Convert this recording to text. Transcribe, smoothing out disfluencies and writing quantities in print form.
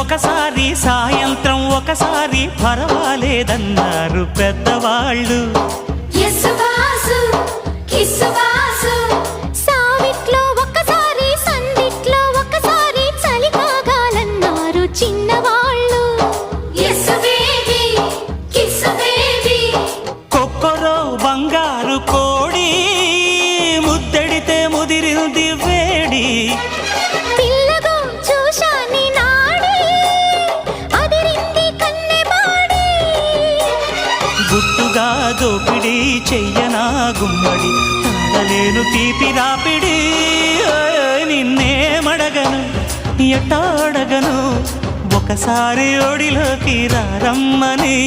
ఒకసారి సాయంత్రం ఒకసారి పర్వాలేదన్నారు పెద్దవాళ్ళు. సావిట్లో ఒకసారి సందిట్లో ఒకసారి చలి కాగాలన్నారు చిన్నవాళ్ళు. కొక్కరో బంగారు కోడి ముద్దడితే ముదిరింది వేడి. పిల్లగో చూశాని నాడి అదిరింది కన్నెబాడి. గుట్టుగా దోపిడి చెయ్యనా గుమ్మడి తాళలేను తీపి రాపిడి. నిన్నేమడగను ఎట్టాడగను ఒకసారి ఒడిలోకి రమ్మని.